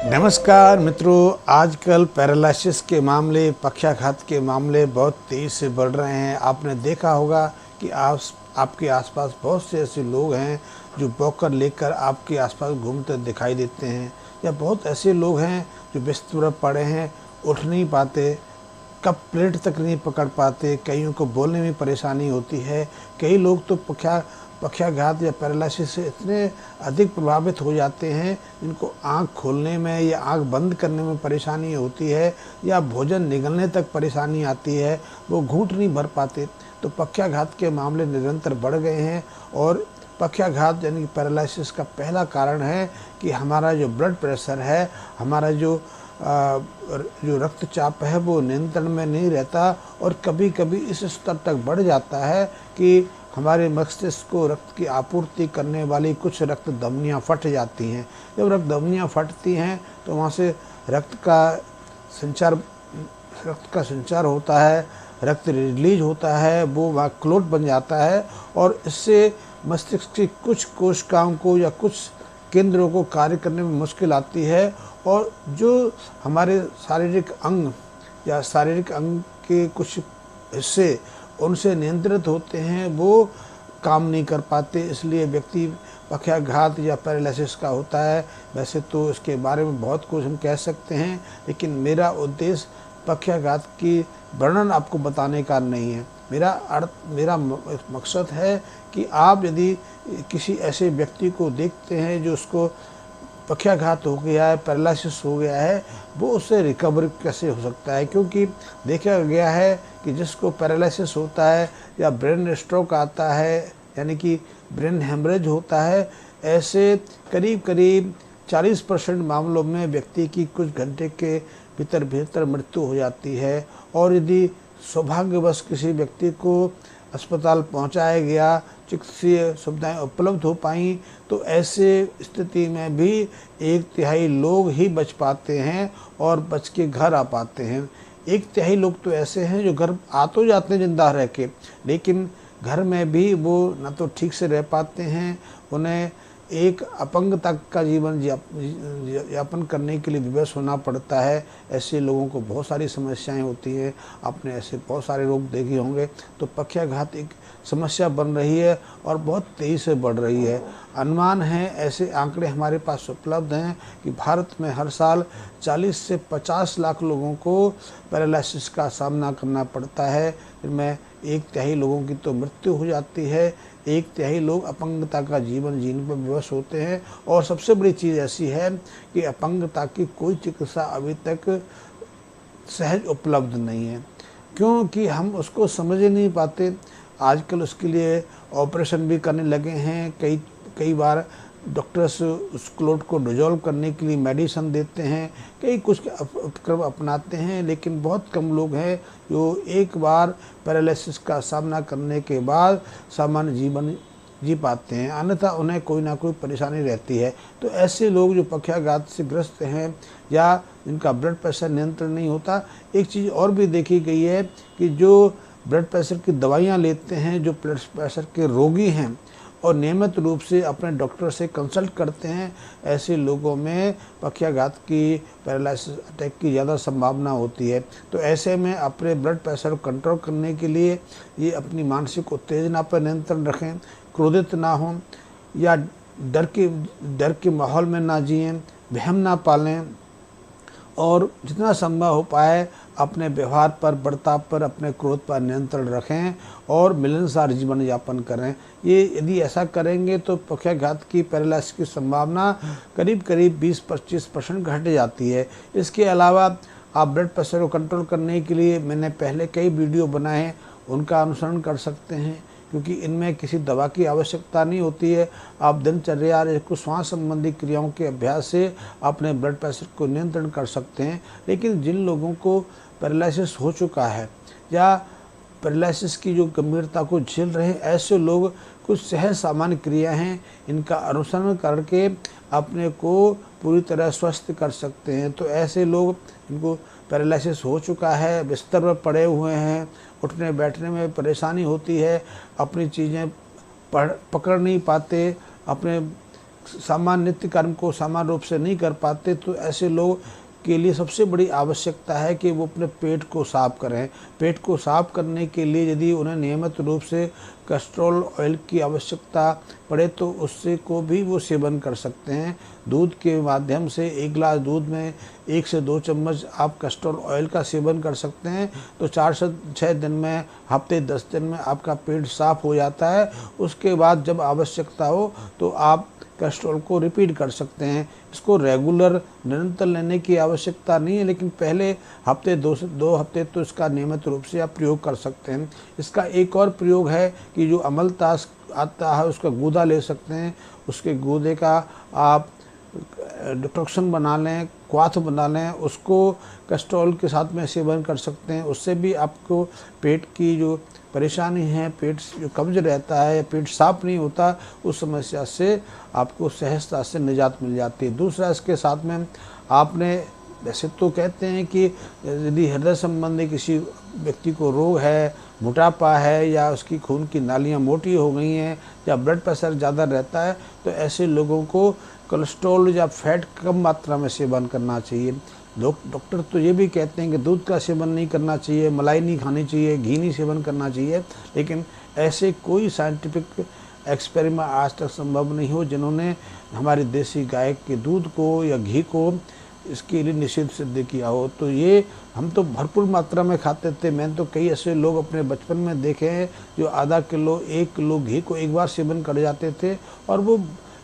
नमस्कार मित्रों, आजकल पैरालिसिस के मामले, पक्षाघात के मामले बहुत तेज़ी से बढ़ रहे हैं। आपने देखा होगा कि आपके आसपास बहुत से ऐसे लोग हैं जो वॉकर लेकर आपके आसपास घूमते दिखाई देते हैं, या बहुत ऐसे लोग हैं जो बिस्तर पर पड़े हैं, उठ नहीं पाते, कप प्लेट तक नहीं पकड़ पाते, कईयों को बोलने में परेशानी होती है। कई लोग तो पक्षाघात या पैरालिसिस से इतने अधिक प्रभावित हो जाते हैं जिनको आँख खोलने में या आँख बंद करने में परेशानी होती है, या भोजन निगलने तक परेशानी आती है, वो घूंट नहीं भर पाते। तो पक्षाघात के मामले निरंतर बढ़ गए हैं, और पक्षाघात यानी कि पैरालिसिस का पहला कारण है कि हमारा जो ब्लड प्रेशर है, हमारा जो रक्तचाप है वो नियंत्रण में नहीं रहता, और कभी कभी इस स्तर तक बढ़ जाता है कि हमारे मस्तिष्क को रक्त की आपूर्ति करने वाली कुछ रक्त धमनियाँ फट जाती हैं। जब रक्त धमनियाँ फटती हैं तो वहाँ से रक्त का संचार होता है, रक्त रिलीज होता है, वो वहाँ क्लोट बन जाता है, और इससे मस्तिष्क की कुछ कोशिकाओं को या कुछ केंद्रों को कार्य करने में मुश्किल आती है, और जो हमारे शारीरिक अंग के कुछ हिस्से उनसे नियंत्रित होते हैं वो काम नहीं कर पाते, इसलिए व्यक्ति पक्षाघात या पैरालिसिस का होता है। वैसे तो इसके बारे में बहुत कुछ हम कह सकते हैं, लेकिन मेरा उद्देश्य पक्षाघात की वर्णन आपको बताने का नहीं है। मेरा मकसद है कि आप यदि किसी ऐसे व्यक्ति को देखते हैं जो उसको पक्षाघात हो गया है, पैरालिसिस हो गया है, वो उससे रिकवर कैसे हो सकता है। क्योंकि देखा गया है कि जिसको पैरालिसिस होता है या ब्रेन स्ट्रोक आता है, यानी कि ब्रेन हेमरेज होता है, ऐसे करीब 40% मामलों में व्यक्ति की कुछ घंटे के भीतर मृत्यु हो जाती है। और यदि सौभाग्यवश किसी व्यक्ति को अस्पताल पहुंचाया गया, चिकित्सीय सुविधाएं उपलब्ध हो पाई, तो ऐसे स्थिति में भी 1/3 लोग ही बच पाते हैं और बच के घर आ पाते हैं। 1/3 लोग तो ऐसे हैं जो घर आ तो जाते हैं जिंदा रह के, लेकिन घर में भी वो न तो ठीक से रह पाते हैं, उन्हें एक अपंगता का जीवन यापन करने के लिए विवश होना पड़ता है। ऐसे लोगों को बहुत सारी समस्याएं होती हैं, आपने ऐसे बहुत सारे रोग देखे होंगे। तो पक्षाघात एक समस्या बन रही है और बहुत तेज़ी से बढ़ रही है। अनुमान है, ऐसे आंकड़े हमारे पास उपलब्ध हैं कि भारत में हर साल 40 से 50 लाख लोगों को पैरालिसिस का सामना करना पड़ता है, जिनमें 1/3 लोगों की तो मृत्यु हो जाती है, 1/3 लोग अपंगता का जीवन जीने पर विवश होते हैं। और सबसे बड़ी चीज़ ऐसी है कि अपंगता की कोई चिकित्सा अभी तक सहज उपलब्ध नहीं है, क्योंकि हम उसको समझ ही नहीं पाते। आजकल उसके लिए ऑपरेशन भी करने लगे हैं, कई बार डॉक्टर्स उस क्लोट को डिजॉल्व करने के लिए मेडिसिन देते हैं, कई कुछ उपक्रम अपनाते हैं, लेकिन बहुत कम लोग हैं जो एक बार पैरालिसिस का सामना करने के बाद सामान्य जीवन जी पाते हैं, अन्यथा उन्हें कोई ना कोई परेशानी रहती है। तो ऐसे लोग जो पक्षाघात से ग्रस्त हैं या जिनका ब्लड प्रेशर नियंत्रण नहीं होता, एक चीज़ और भी देखी गई है कि जो ब्लड प्रेशर की दवाइयाँ लेते हैं, जो ब्लड प्रेशर के रोगी हैं और नियमित रूप से अपने डॉक्टर से कंसल्ट करते हैं, ऐसे लोगों में पक्षाघात की, पैरालिसिस अटैक की ज़्यादा संभावना होती है। तो ऐसे में अपने ब्लड प्रेशर को कंट्रोल करने के लिए ये अपनी मानसिक उत्तेजना पर नियंत्रण रखें, क्रोधित ना हों, या डर के माहौल में ना जिएं, वहम ना पालें, और जितना संभव हो पाए अपने व्यवहार पर, बर्ताव पर, अपने क्रोध पर नियंत्रण रखें और मिलनसार जीवन यापन करें। ये यदि ऐसा करेंगे तो पक्षाघात की, पैरालिसिस की संभावना करीब 20-25% घट जाती है। इसके अलावा आप ब्लड प्रेशर को कंट्रोल करने के लिए मैंने पहले कई वीडियो बनाए हैं, उनका अनुसरण कर सकते हैं, क्योंकि इनमें किसी दवा की आवश्यकता नहीं होती है। आप दिनचर्या या कुछ श्वास संबंधी क्रियाओं के अभ्यास से अपने ब्लड प्रेशर को नियंत्रण कर सकते हैं। लेकिन जिन लोगों को पैरालिसिस हो चुका है या पैरालिसिस की जो गंभीरता को झेल रहे हैं, ऐसे लोग कुछ सहज सामान्य क्रिया हैं, इनका अनुसरण करके अपने को पूरी तरह स्वस्थ कर सकते हैं। तो ऐसे लोग, इनको पैरालिसिस हो चुका है, बिस्तर पर पड़े हुए हैं, उठने बैठने में परेशानी होती है, अपनी चीज़ें पकड़ नहीं पाते, अपने सामान्य नित्य कर्म को समान रूप से नहीं कर पाते, तो ऐसे लोग के लिए सबसे बड़ी आवश्यकता है कि वो अपने पेट को साफ करें। पेट को साफ करने के लिए यदि उन्हें नियमित रूप से कैस्ट्रोल ऑयल की आवश्यकता पड़े तो उससे को भी वो सेवन कर सकते हैं। दूध के माध्यम से 1 गिलास दूध में 1 से 2 चम्मच आप कैस्ट्रोल ऑयल का सेवन कर सकते हैं, तो 4 से 6 दिन में, हफ्ते 10 दिन में आपका पेट साफ हो जाता है। उसके बाद जब आवश्यकता हो तो आप कैस्ट्रोल को रिपीट कर सकते हैं। इसको रेगुलर निरंतर लेने की आवश्यकता नहीं है, लेकिन पहले हफ्ते 2 हफ्ते तो इसका नियमित रूप से आप प्रयोग कर सकते हैं। इसका एक और प्रयोग है कि जो अमलतास आता है उसका गूदा ले सकते हैं। उसके गूदे का आप डिटॉक्शन बना लें, क्वाथ बना लें, उसको कैस्ट्रोल के साथ में सेवन कर सकते हैं। उससे भी आपको पेट की जो परेशानी है, पेट जो कब्ज रहता है, पेट साफ नहीं होता, उस समस्या से आपको सहजता से निजात मिल जाती है। दूसरा, इसके साथ में आपने, वैसे तो कहते हैं कि यदि हृदय संबंधी किसी व्यक्ति को रोग है, मोटापा है, या उसकी खून की नालियाँ मोटी हो गई हैं, या ब्लड प्रेशर ज़्यादा रहता है, तो ऐसे लोगों को कोलेस्ट्रॉल या फैट कम मात्रा में सेवन करना चाहिए। डॉक्टर तो ये भी कहते हैं कि दूध का सेवन नहीं करना चाहिए, मलाई नहीं खानी चाहिए, घी नहीं सेवन करना चाहिए, लेकिन ऐसे कोई साइंटिफिक एक्सपेरिमेंट आज तक संभव नहीं हो जिन्होंने हमारी देसी गाय के दूध को या घी को इसके लिए निषेध सिद्ध किया हो। तो ये हम तो भरपूर मात्रा में खाते थे। मैंने तो कई ऐसे लोग अपने बचपन में देखे हैं जो आधा किलो 1 किलो घी को एक बार सेवन कर जाते थे और वो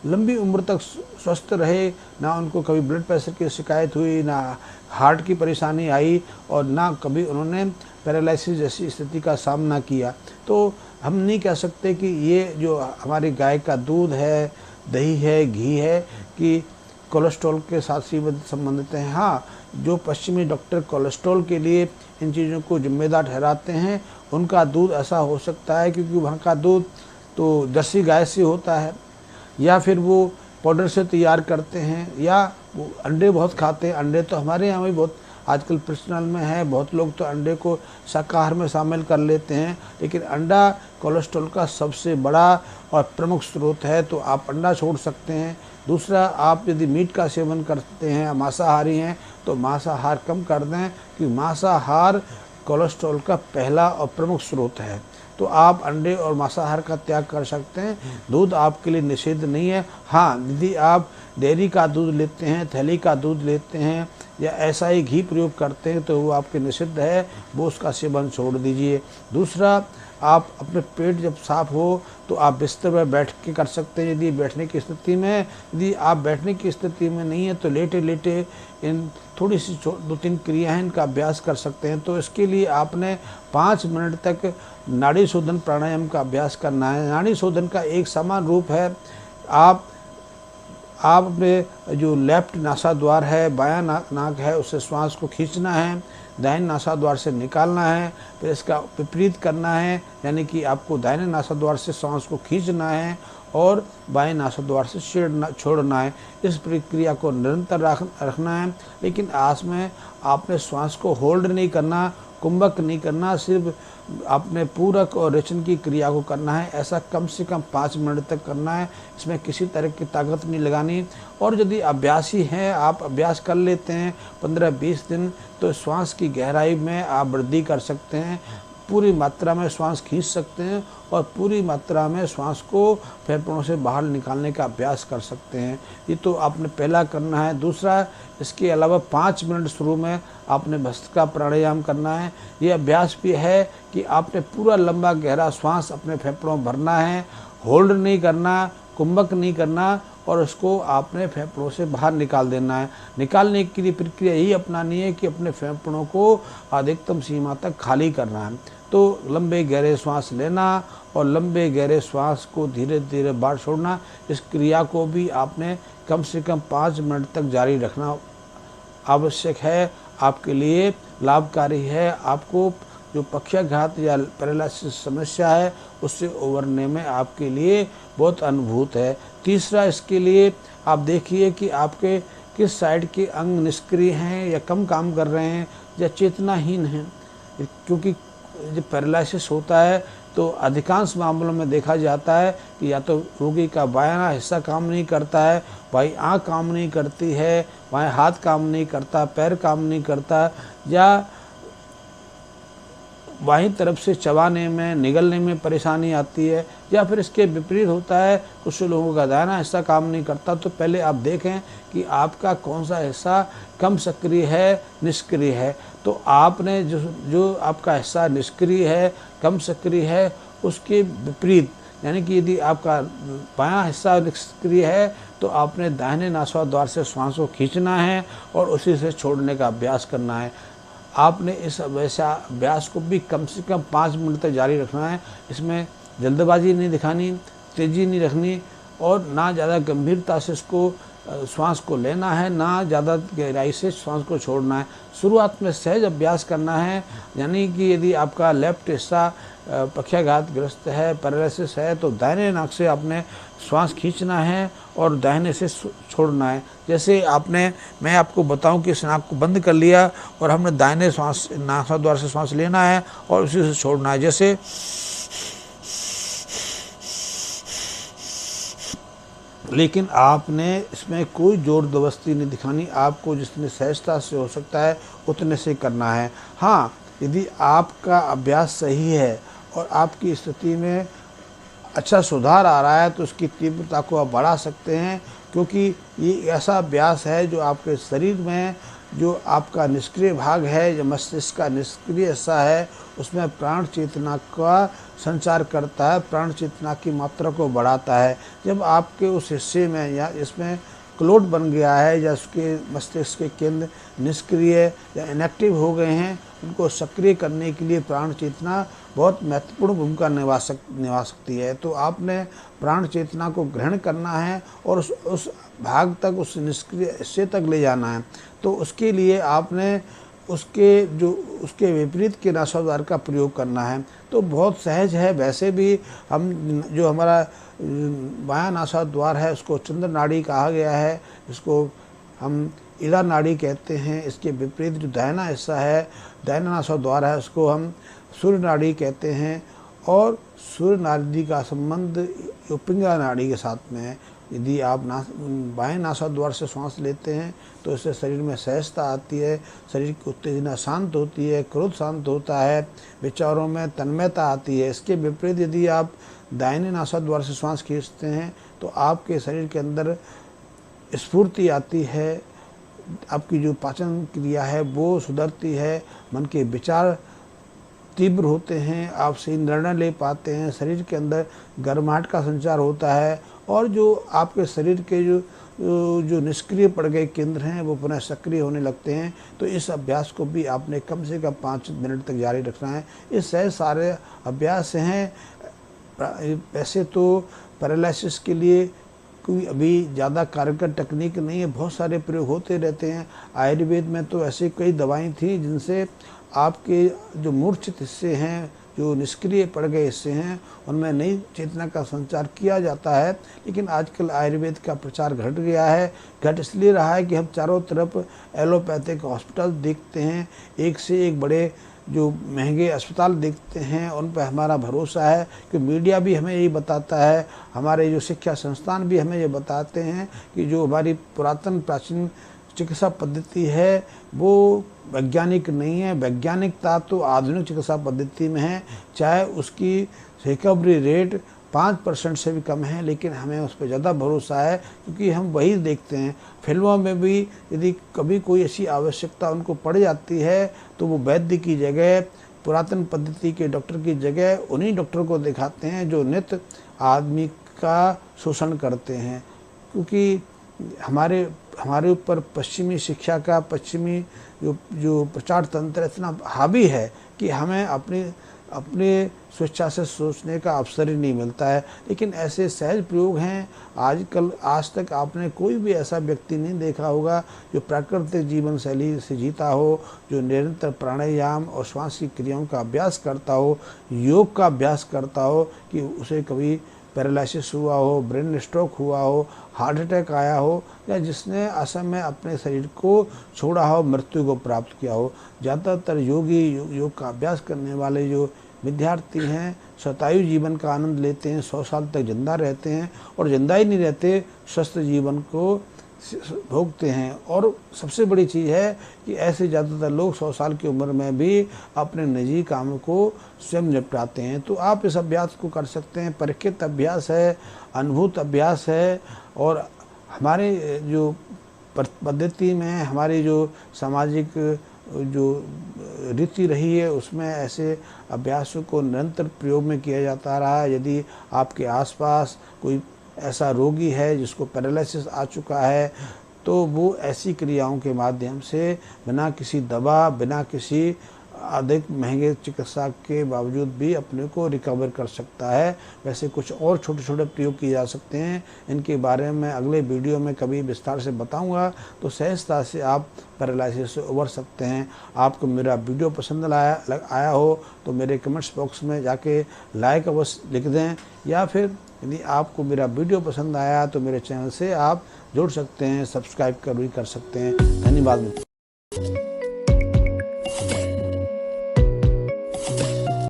लंबी उम्र तक स्वस्थ रहे, ना उनको कभी ब्लड प्रेशर की शिकायत हुई, ना हार्ट की परेशानी आई, और ना कभी उन्होंने पैरालिसिस जैसी स्थिति का सामना किया। तो हम नहीं कह सकते कि ये जो हमारी गाय का दूध है, दही है, घी है कि कोलेस्ट्रॉल के साथ सीमित संबंधित हैं। हाँ, जो पश्चिमी डॉक्टर कोलेस्ट्रॉल के लिए इन चीज़ों को जिम्मेदार ठहराते हैं, उनका दूध ऐसा हो सकता है क्योंकि वहाँ का दूध तो जर्सी गाय से होता है, या फिर वो पाउडर से तैयार करते हैं, या वो अंडे बहुत खाते हैं। अंडे तो हमारे यहाँ भी बहुत आजकल प्रचलन में है, बहुत लोग तो अंडे को शाकाहार में शामिल कर लेते हैं, लेकिन अंडा कोलेस्ट्रॉल का सबसे बड़ा और प्रमुख स्रोत है, तो आप अंडा छोड़ सकते हैं। दूसरा, आप यदि मीट का सेवन करते हैं, मांसाहारी हैं, तो मांसाहार कम कर दें, क्योंकि मांसाहार कोलेस्ट्रॉल का पहला और प्रमुख स्रोत है। तो आप अंडे और मांसाहार का त्याग कर सकते हैं। दूध आपके लिए निषिद्ध नहीं है। हाँ, यदि आप डेयरी का दूध लेते हैं, थैली का दूध लेते हैं, या ऐसा ही घी प्रयोग करते हैं, तो वो आपके निषिद्ध है, वो उसका सेवन छोड़ दीजिए। दूसरा, आप अपने पेट जब साफ हो तो आप बिस्तर पर बैठ के कर सकते हैं, यदि बैठने की स्थिति में। यदि आप बैठने की स्थिति में नहीं है तो लेटे लेटे इन थोड़ी सी 2-3 क्रियाएं इनका अभ्यास कर सकते हैं। तो इसके लिए आपने 5 मिनट तक नाड़ी शोधन प्राणायाम का अभ्यास करना है। नाड़ी शोधन का एक समान रूप है, आप अपने जो लेफ्ट नासाद्वार है, बायां नाक है, उससे श्वास को खींचना है, दाहिने नासाद्वार से निकालना है, फिर इसका विपरीत करना है, यानी कि आपको दाहिने नासाद्वार से श्वास को खींचना है और बाएं नासाद्वार से छोड़ना है। इस प्रक्रिया को निरंतर रखना है, लेकिन आज में आपने श्वास को होल्ड नहीं करना, कुंभक नहीं करना, सिर्फ आपने पूरक और रेचन की क्रिया को करना है। ऐसा कम से कम 5 मिनट तक करना है, इसमें किसी तरह की ताकत नहीं लगानी। और यदि अभ्यासी हैं, आप अभ्यास कर लेते हैं 15-20 दिन, तो श्वास की गहराई में आप वृद्धि कर सकते हैं, पूरी मात्रा में श्वास खींच सकते हैं और पूरी मात्रा में श्वास को फेफड़ों से बाहर निकालने का अभ्यास कर सकते हैं। ये तो आपने पहला करना है। दूसरा, इसके अलावा 5 मिनट शुरू में आपने भस्त्रिका प्राणायाम करना है। ये अभ्यास भी है कि आपने पूरा लंबा गहरा श्वास अपने फेफड़ों में भरना है, होल्ड नहीं करना, कुंभक नहीं करना, और उसको आपने फेफड़ों से बाहर निकाल देना है। निकालने की लिए प्रक्रिया यही अपनानी है कि अपने फेफड़ों को अधिकतम सीमा तक खाली करना है। तो लंबे गहरे श्वास लेना और लंबे गहरे श्वास को धीरे धीरे बाहर छोड़ना, इस क्रिया को भी आपने कम से कम 5 मिनट तक जारी रखना आवश्यक है। आपके लिए लाभकारी है। आपको जो पक्षाघात या पैरालिसिस समस्या है उससे उबरने में आपके लिए बहुत अनुभूत है। तीसरा, इसके लिए आप देखिए कि आपके किस साइड के अंग निष्क्रिय हैं या कम काम कर रहे हैं या चेतनाहीन हैं, क्योंकि जब पैरालिसिस होता है तो अधिकांश मामलों में देखा जाता है कि या तो रोगी का बायां हिस्सा काम नहीं करता है, बाईं आँख काम नहीं करती है, बायां हाथ काम नहीं करता, पैर काम नहीं करता, या बाईं तरफ से चबाने में निगलने में परेशानी आती है, या फिर इसके विपरीत होता है, कुछ लोगों का दाहिना हिस्सा काम नहीं करता। तो पहले आप देखें कि आपका कौन सा हिस्सा कम सक्रिय है, निष्क्रिय है। तो आपने जो आपका हिस्सा निष्क्रिय है, कम सक्रिय है, उसके विपरीत, यानी कि यदि आपका बायां हिस्सा निष्क्रिय है तो आपने दाहिने नासाद्वार से श्वास को खींचना है और उसी से छोड़ने का अभ्यास करना है। आपने इस वैसा अभ्यास को भी कम से कम 5 मिनट तक जारी रखना है। इसमें जल्दबाजी नहीं दिखानी, तेज़ी नहीं रखनी, और ना ज़्यादा गंभीरता से इसको श्वास को लेना है, ना ज़्यादा गहराई से श्वास को छोड़ना है। शुरुआत में सहज अभ्यास करना है, यानी कि यदि आपका लेफ्ट हिस्सा पक्षाघातग्रस्त है, पैरालिसिस है, तो दाहिने नाक से आपने श्वास खींचना है और दाहिने से छोड़ना है। जैसे मैं आपको बताऊं कि इस नाक को बंद कर लिया और हमने दाहिने श्वास नासाद्वार से श्वास लेना है और उसी से छोड़ना है। जैसे लेकिन आपने इसमें कोई जोर जबरदस्ती नहीं दिखानी, आपको जितनी सहजता से हो सकता है उतने से करना है। हाँ, यदि आपका अभ्यास सही है और आपकी स्थिति में अच्छा सुधार आ रहा है तो उसकी तीव्रता को आप बढ़ा सकते हैं, क्योंकि ये ऐसा अभ्यास है जो आपके शरीर में जो आपका निष्क्रिय भाग है, जो मस्तिष्क का निष्क्रिय हिस्सा है, उसमें प्राण चेतना का संचार करता है, प्राण चेतना की मात्रा को बढ़ाता है। जब आपके उस हिस्से में या इसमें क्लोट बन गया है या उसके मस्तिष्क के केंद्र निष्क्रिय या इनएक्टिव हो गए हैं, उनको सक्रिय करने के लिए प्राण चेतना बहुत महत्वपूर्ण भूमिका निभा सकती है। तो आपने प्राण चेतना को ग्रहण करना है और उस भाग तक, उस निष्क्रिय हिस्से तक ले जाना है। तो उसके लिए आपने उसके विपरीत के नासाद्वार का प्रयोग करना है। तो बहुत सहज है। वैसे भी हम जो हमारा बायां नासाद्वार है उसको चंद्र नाड़ी कहा गया है, इसको हम ईड़ा नाड़ी कहते हैं। इसके विपरीत जो दाहिना हिस्सा है, दाहिना नासाद्वार है, उसको हम सूर्य नाड़ी कहते हैं। और सूर्य नाड़ी का संबंध पिंगला नाड़ी के साथ में है। यदि आप बाएं नासाद्वार से श्वास लेते हैं तो इससे शरीर में सहजता आती है, शरीर की उत्तेजना शांत होती है, क्रोध शांत होता है, विचारों में तन्मयता आती है। इसके विपरीत यदि आप दाहिने नासाद्वार से श्वास खींचते हैं तो आपके शरीर के अंदर स्फूर्ति आती है, आपकी जो पाचन क्रिया है वो सुधरती है, मन के विचार तीव्र होते हैं, आप सही निर्णय ले पाते हैं, शरीर के अंदर गर्माहट का संचार होता है, और जो आपके शरीर के जो निष्क्रिय पड़ गए केंद्र हैं वो पुनः सक्रिय होने लगते हैं। तो इस अभ्यास को भी आपने कम से कम 5 मिनट तक जारी रखना है। इससे सारे अभ्यास हैं। वैसे तो पैरालिसिस के लिए कोई अभी ज़्यादा कारगर तकनीक नहीं है, बहुत सारे प्रयोग होते रहते हैं। आयुर्वेद में तो ऐसी कई दवाएं थी जिनसे आपके जो मूर्छित हिस्से हैं, जो निष्क्रिय पड़ गए हिस्से हैं, उनमें नई चेतना का संचार किया जाता है। लेकिन आजकल आयुर्वेद का प्रचार घट गया है। घट इसलिए रहा है कि हम चारों तरफ एलोपैथिक हॉस्पिटल देखते हैं, एक से एक बड़े जो महंगे अस्पताल देखते हैं, उन पर हमारा भरोसा है कि मीडिया भी हमें यही बताता है, हमारे जो शिक्षा संस्थान भी हमें ये बताते हैं कि जो हमारी पुरातन प्राचीन चिकित्सा पद्धति है वो वैज्ञानिक नहीं है। वैज्ञानिकता तो आधुनिक चिकित्सा पद्धति में है, चाहे उसकी रिकवरी रेट 5% से भी कम है, लेकिन हमें उस पर ज़्यादा भरोसा है क्योंकि हम वही देखते हैं। फिल्मों में भी यदि कभी कोई ऐसी आवश्यकता उनको पड़ जाती है तो वो वैद्य की जगह, पुरातन पद्धति के डॉक्टर की जगह उन्हीं डॉक्टर को दिखाते हैं जो नित्य आदमी का शोषण करते हैं। क्योंकि हमारे ऊपर पश्चिमी शिक्षा का, पश्चिमी जो प्रचार तंत्र इतना हावी है कि हमें अपने स्वेच्छा से सोचने का अवसर ही नहीं मिलता है। लेकिन ऐसे सहज प्रयोग हैं। आज तक आपने कोई भी ऐसा व्यक्ति नहीं देखा होगा जो प्राकृतिक जीवन शैली से जीता हो, जो निरंतर प्राणायाम और श्वास की क्रियाओं का अभ्यास करता हो, योग का अभ्यास करता हो, कि उसे कभी पैरालिसिस हुआ हो, ब्रेन स्ट्रोक हुआ हो, हार्ट अटैक आया हो, या जिसने असमय अपने शरीर को छोड़ा हो, मृत्यु को प्राप्त किया हो। ज़्यादातर योग का अभ्यास करने वाले जो विद्यार्थी हैं, शतायु जीवन का आनंद लेते हैं, 100 साल तक जिंदा रहते हैं और जिंदा ही नहीं रहते, स्वस्थ जीवन को भोगते हैं। और सबसे बड़ी चीज़ है कि ऐसे ज़्यादातर लोग 100 साल की उम्र में भी अपने निजी कामों को स्वयं निपटाते हैं। तो आप इस अभ्यास को कर सकते हैं। परीक्षित अभ्यास है, अनुभूत अभ्यास है और हमारे जो पद्धति में, हमारी जो सामाजिक जो रीति रही है, उसमें ऐसे अभ्यासों को निरंतर प्रयोग में किया जाता रहा है। यदि आपके आसपास कोई ऐसा रोगी है जिसको पैरालिसिस आ चुका है, तो वो ऐसी क्रियाओं के माध्यम से बिना किसी दवा, बिना किसी अधिक महंगे चिकित्सा के बावजूद भी अपने को रिकवर कर सकता है। वैसे कुछ और छोटे छोटे प्रयोग किए जा सकते हैं, इनके बारे में अगले वीडियो में कभी विस्तार से बताऊंगा। तो सहजता से आप पैरालिसिस से उबर सकते हैं। आपको मेरा वीडियो पसंद आया हो तो मेरे कमेंट्स बॉक्स में जाके लाइक अवश्य लिख दें, या फिर यदि आपको मेरा वीडियो पसंद आया तो मेरे चैनल से आप जुड़ सकते हैं, सब्सक्राइब कर सकते हैं। धन्यवाद।